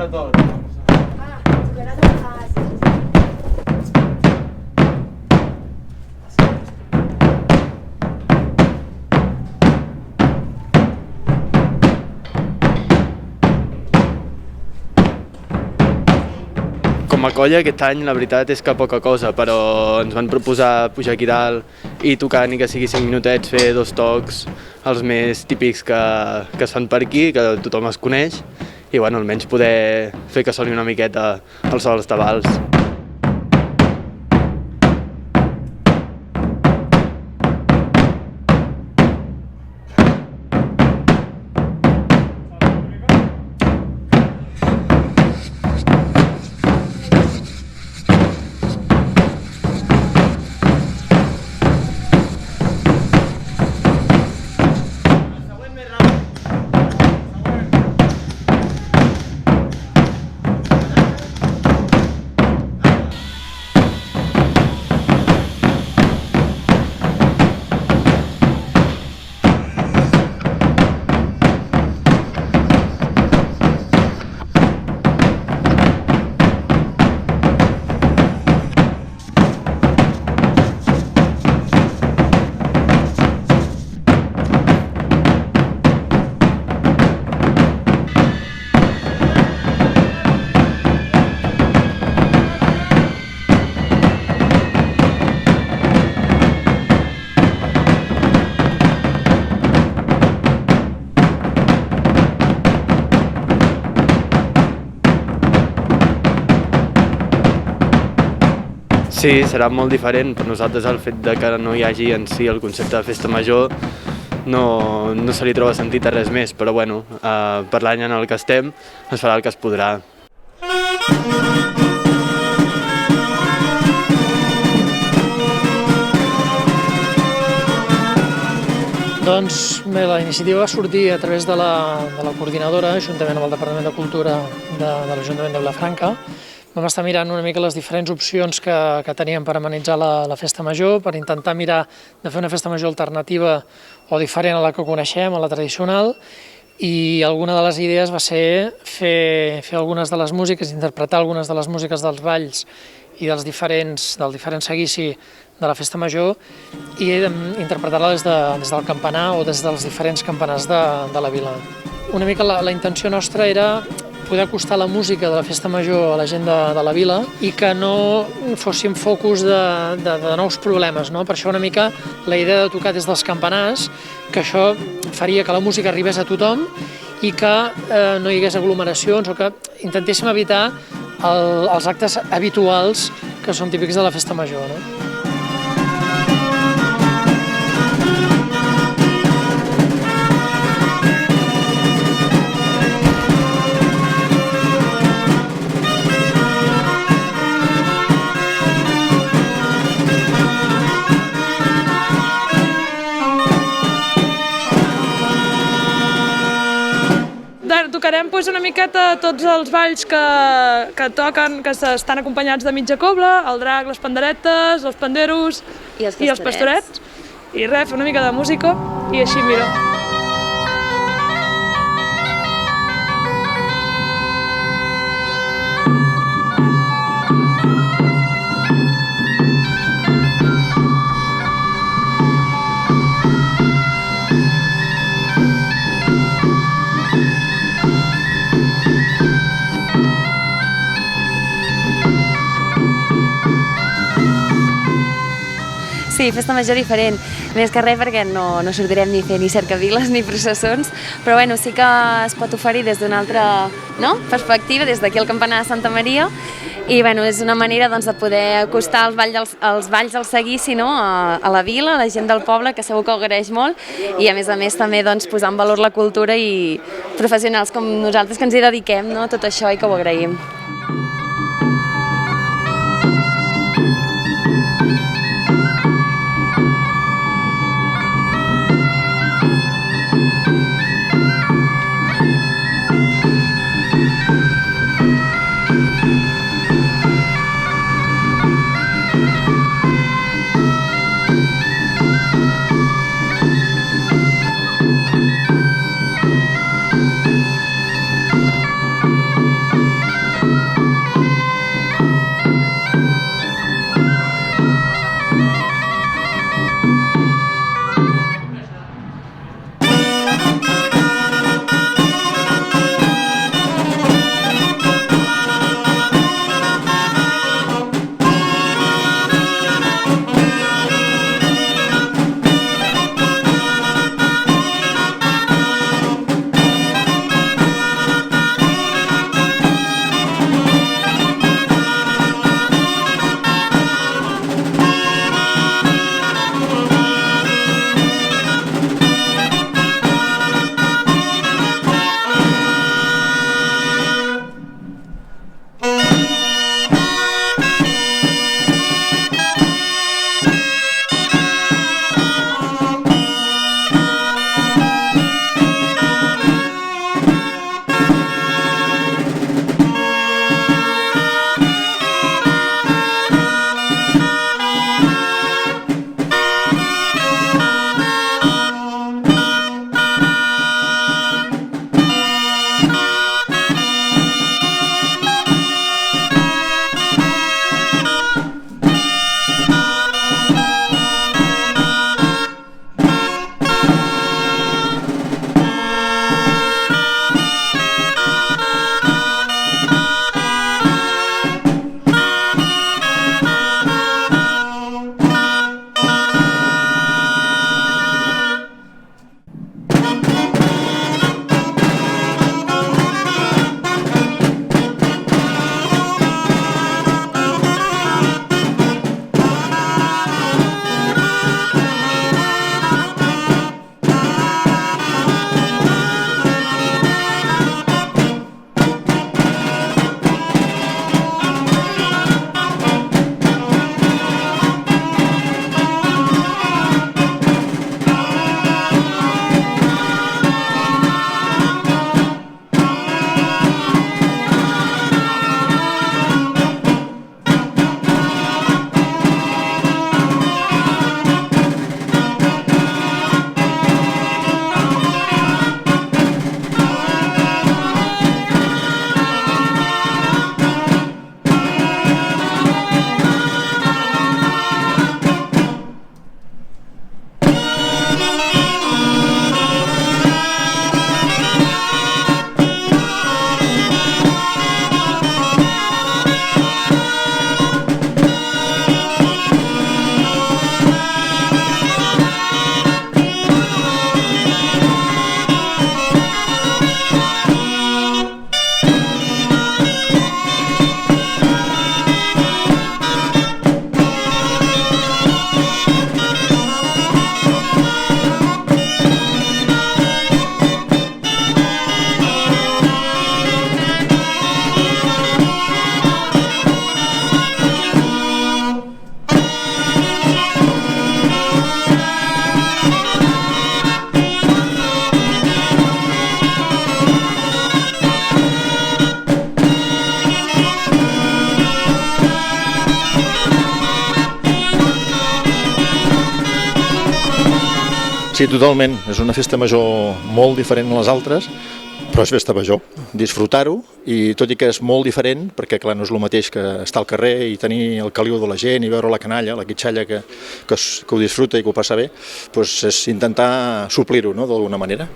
Com a colla aquest any la veritat és que poca cosa, però ens van proposar pujar aquí dalt i tocar ni que sigui 5 minutets, fer 2 tocs, els més típics que es fan per aquí, que tothom es coneix, i bueno, almenys poder fer que soni una miqueta els sols de vals. Sí, serà molt diferent. Per nosaltres el fet de que no hi hagi en si el concepte de festa major no se li troba sentit a res més, però bueno, per l'any en el que estem es farà el que es podrà. Doncs bé, la iniciativa va sortir a través de la coordinadora, juntament amb el Departament de Cultura de l'Ajuntament de Vilafranca. Vam estar mirant una mica les diferents opcions que teníem per amenitzar la festa major, per intentar mirar de fer una festa major alternativa o diferent a la que coneixem, a la tradicional, i alguna de les idees va ser fer algunes de les músiques, interpretar algunes de les músiques dels balls i del diferent seguici de la festa major i interpretar-la des del campanar o des dels diferents campanars de la vila. Una mica la intenció nostra era poder acostar la música de la festa major a la gent de la vila i que no fóssim focus de nous problemes, no? Per això una mica la idea de tocar des dels campanars, que això faria que la música arribés a tothom i que no hi hagués aglomeracions o que intentéssim evitar els actes habituals que són típics de la festa major, no? Tocarem una miqueta tots els balls que toquen, que estan acompanyats de mitja cobla, el drac, les panderetes, els panderos i els pastorets. I res, fer una mica de música i així, mira. Sí, festa major diferent, més que res perquè no sortirem ni fer ni cercaviles ni processons, però bueno, sí que es pot oferir des d'una altra perspectiva, des d'aquí al campanar de Santa Maria, i bueno, és una manera de poder acostar els balls al seguici a la vila, a la gent del poble, que segur que ho agraeix molt, i a més també posar en valor la cultura i professionals com nosaltres que ens hi dediquem, tot això, i que ho agraïm. Sí, totalment. És una festa major molt diferent a les altres, però és festa major. Disfrutar-ho, i tot i que és molt diferent, perquè clar, no és el mateix que estar al carrer i tenir el caliu de la gent i veure la canalla, la quitxalla que ho disfruta i que ho passa bé, doncs és intentar suplir-ho, no?, d'alguna manera.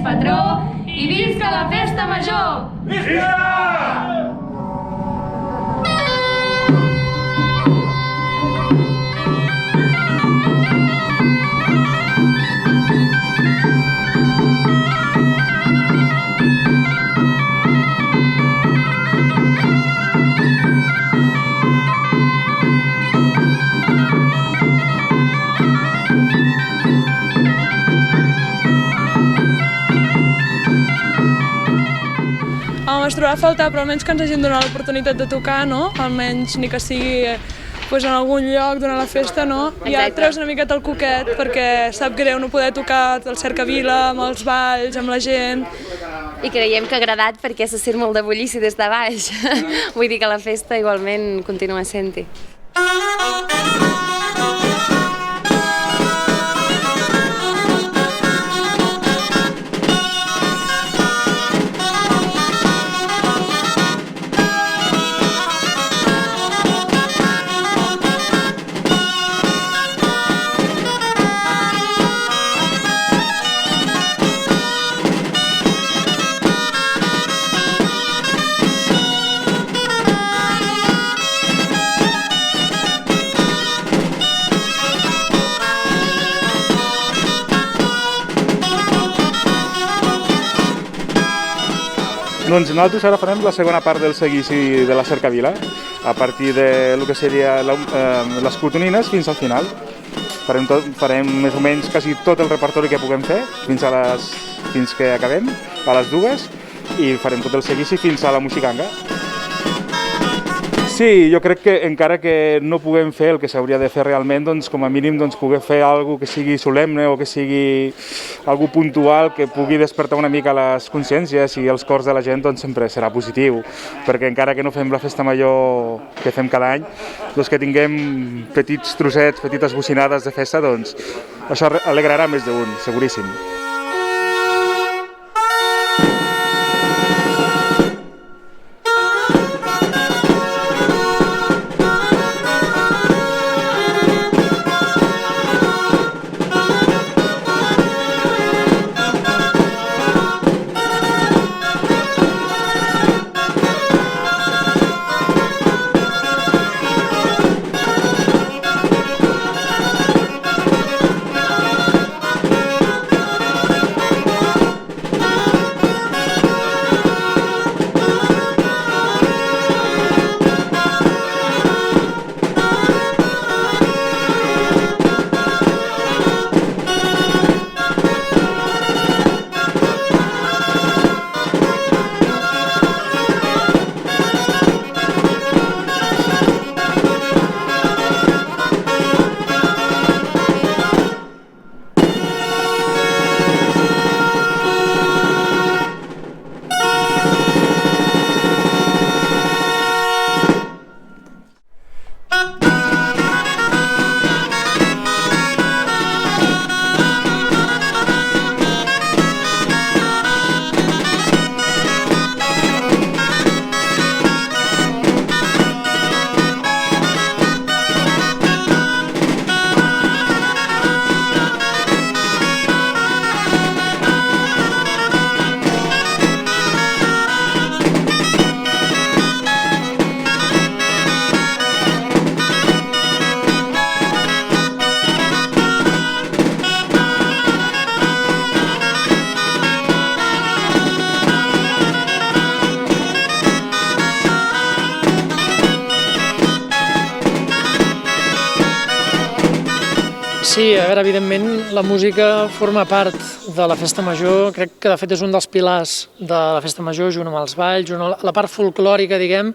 patró i visca la festa major! Visca! es trobava a faltar, però almenys que ens hagin donat l'oportunitat de tocar, no? Almenys ni que sigui en algun lloc durant la festa, no? I ja treus una miqueta el coquet perquè sap greu no poder tocar al cercavila, amb els balls, amb la gent. I creiem que ha agradat perquè se sent molt de bullici des de baix. Vull dir que la festa igualment continua sent-hi. Doncs nosaltres ara farem la segona part del seguici de la cercavila, a partir de lo que seria les cotonines fins al final. Farem més o menys quasi tot el repertori que puguem fer fins que acabem, a les 2, i farem tot el seguici fins a la Moixiganga. Sí, jo crec que encara que no puguem fer el que s'hauria de fer realment, doncs com a mínim poder fer alguna que sigui solemne o que sigui algo puntual que pugui despertar una mica les consciències i els cors de la gent, doncs sempre serà positiu, perquè encara que no fem la festa major que fem cada any, doncs que tinguem petits trossets, petites bocinades de festa, doncs això alegrarà més d'un, seguríssim. Sí, a veure, evidentment la música forma part de la festa major, crec que de fet és un dels pilars de la festa major, junt amb els balls, la part folclòrica, diguem,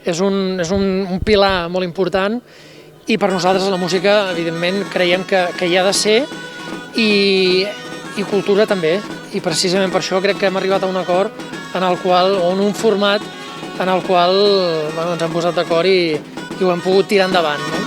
és un pilar molt important i per nosaltres la música, evidentment, creiem que hi ha de ser i cultura també, i precisament per això crec que hem arribat a un acord en el qual, o en un format en el qual ens hem posat d'acord i ho hem pogut tirar endavant, no?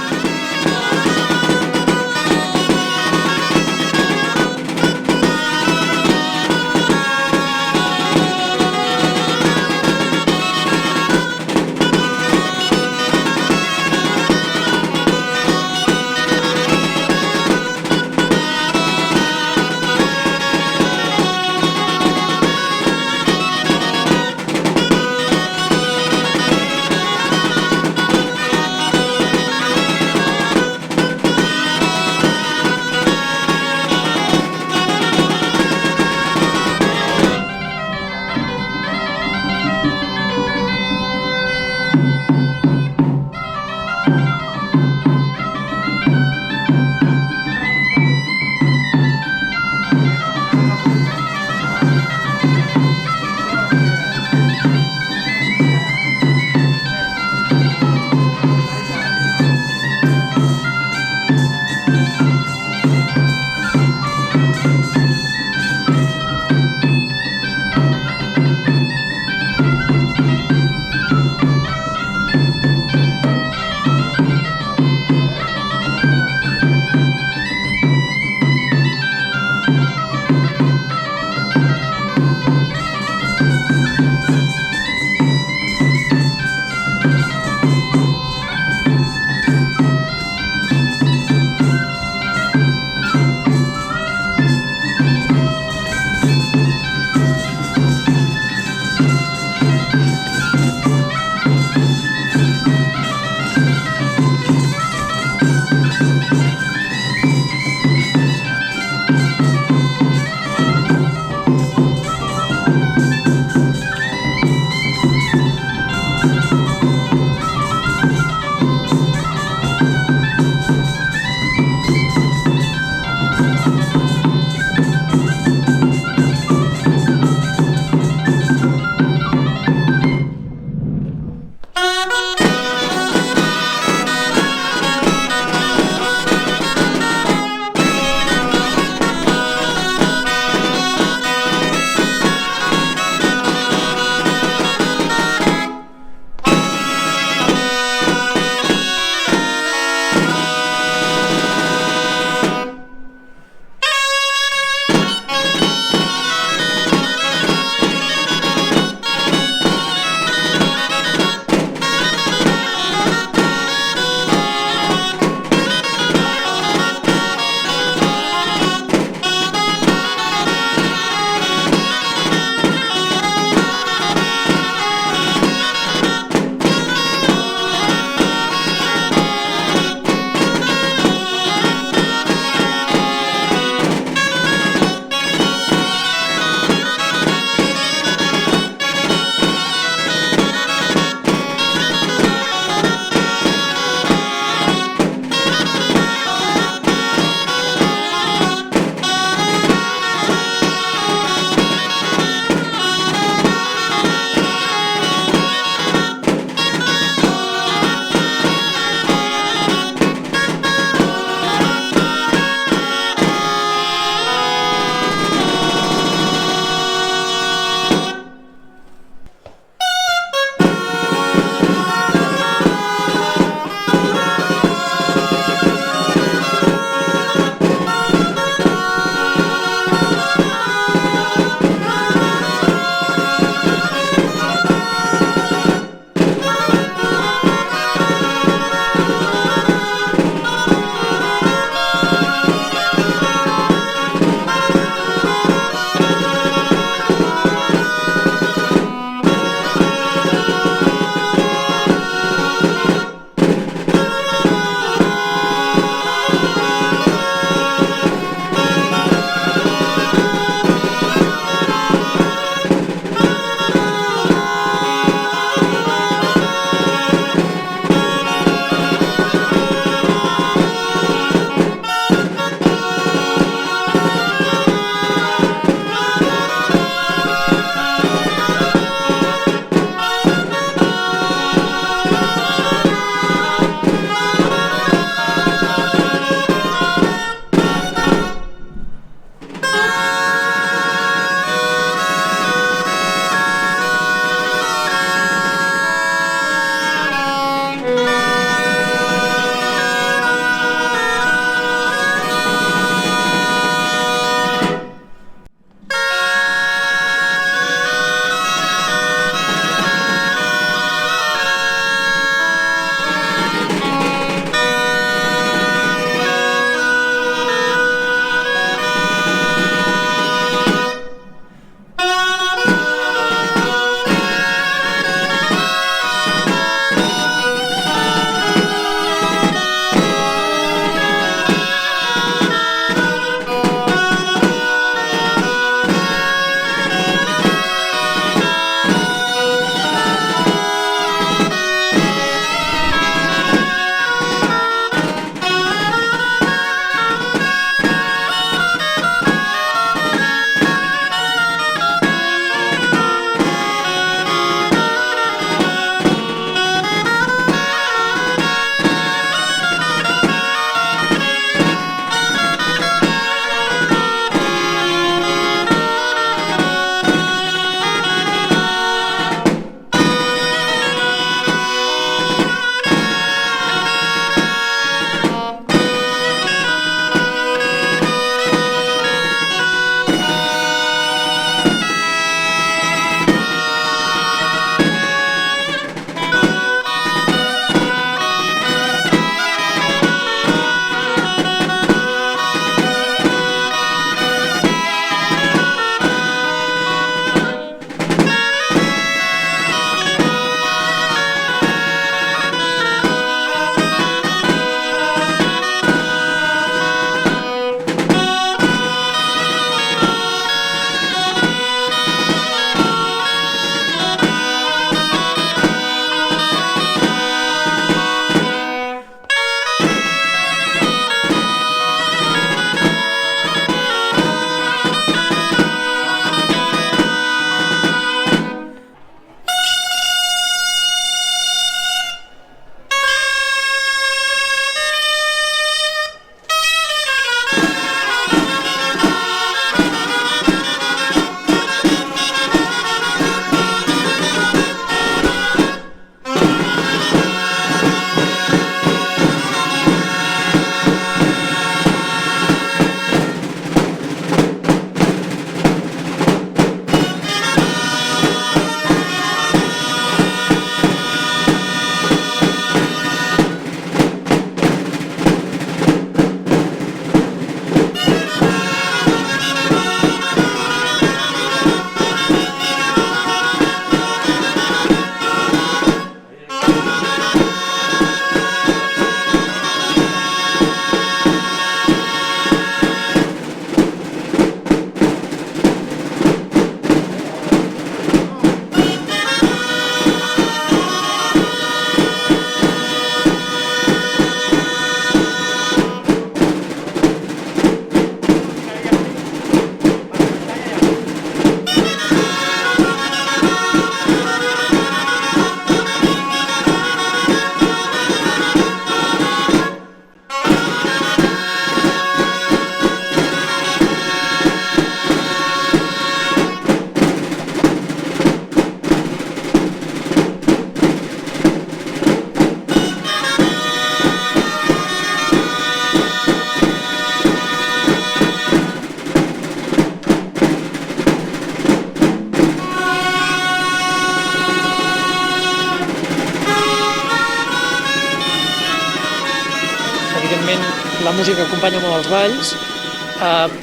evidentment la música acompanya molt els balls,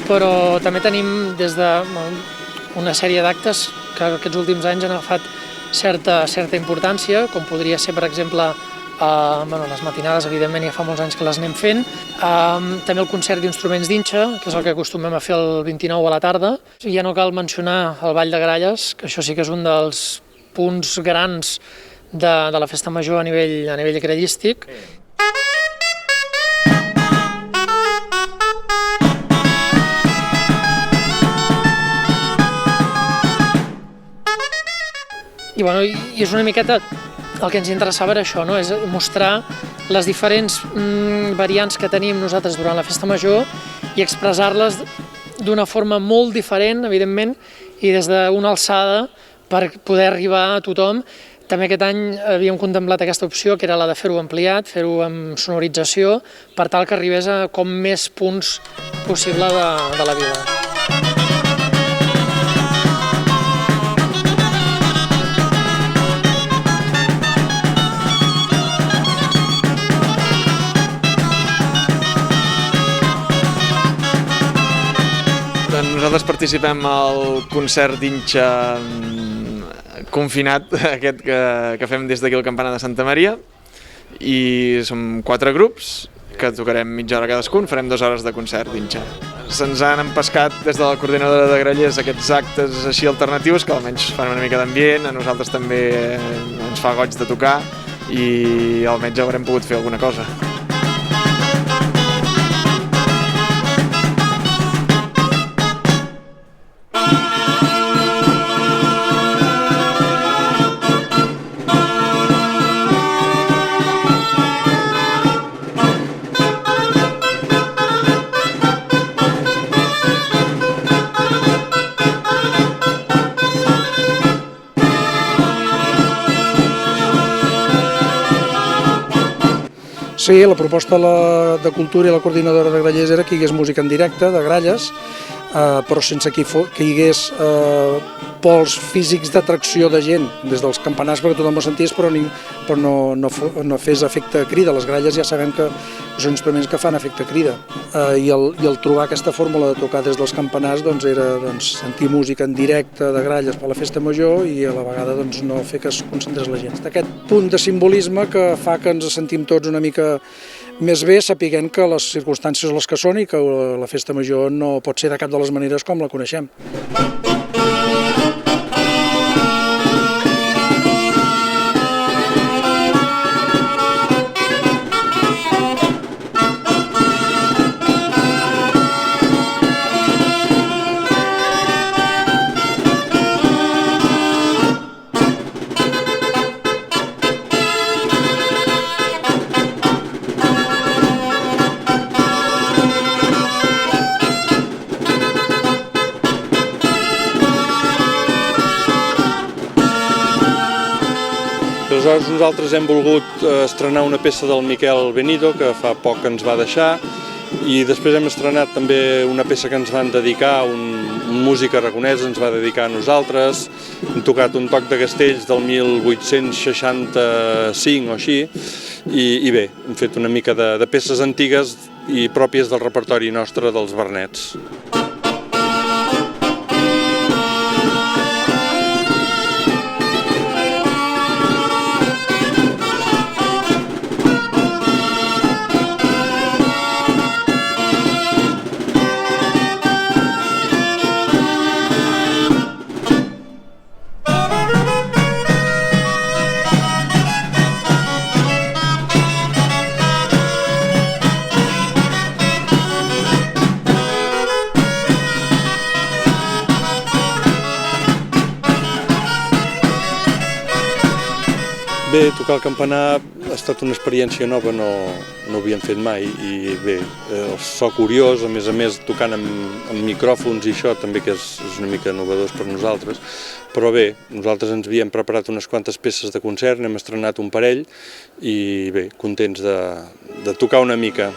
però també tenim des de una sèrie d'actes que aquests últims anys han agafat certa importància, com podria ser, per exemple, les matinades, evidentment, ja fa molts anys que les anem fent. També el concert d'instruments d'Inxa, que és el que acostumem a fer el 29 a la tarda. I ja no cal mencionar el Ball de Gralles, que això sí que és un dels punts grans de la festa major a nivell grallístic. I és una miqueta el que ens interessava era això, és mostrar les diferents variants que tenim nosaltres durant la festa major i expressar-les d'una forma molt diferent, evidentment, i des d'una alçada per poder arribar a tothom. També aquest any havíem contemplat aquesta opció, que era la de fer-ho ampliat, fer-ho amb sonorització, per tal que arribés a com més punts possible de la vila. Nosaltres participem al concert d'Inxa confinat, aquest que fem des d'aquí al campanar de Santa Maria, i som 4 grups que tocarem mitja hora cadascun, farem 2 hores de concert d'Inxa. Se'ns han empescat des de la coordinadora de Grallers aquests actes així alternatius que almenys fan una mica d'ambient, a nosaltres també ens fa goig de tocar i almenys haurem pogut fer alguna cosa. Sí, la proposta de Cultura i la coordinadora de Grallers era que hi hagués música en directe, de gralles, però sense que hi hagués pols físics d'atracció de gent des dels campanars perquè tothom ho sentís, però no fes efecte crida. Les gralles ja sabem que són instruments que fan efecte crida, i el trobar aquesta fórmula de tocar des dels campanars era sentir música en directe de gralles per la festa major i a la vegada no fer que es concentrés la gent. Aquest punt de simbolisme que fa que ens sentim tots una mica més bé, sapiguent que les circumstàncies les que són i que la festa major no pot ser de cap de les maneres com la coneixem. Aleshores nosaltres hem volgut estrenar una peça del Miquel Benito, que fa poc ens va deixar, i després hem estrenat també una peça que ens van dedicar, un músic aragonès ens va dedicar a nosaltres, hem tocat un toc de castells del 1865 o així, i bé, hem fet una mica de peces antigues i pròpies del repertori nostre dels Vernets. Bé, tocar el campanar ha estat una experiència nova, no ho havíem fet mai, i bé, el so curiós, a més tocant amb micròfons i això també que és una mica novedós per nosaltres, però bé, nosaltres ens havíem preparat unes quantes peces de concert, n'hem estrenat un parell i bé, contents de tocar una mica.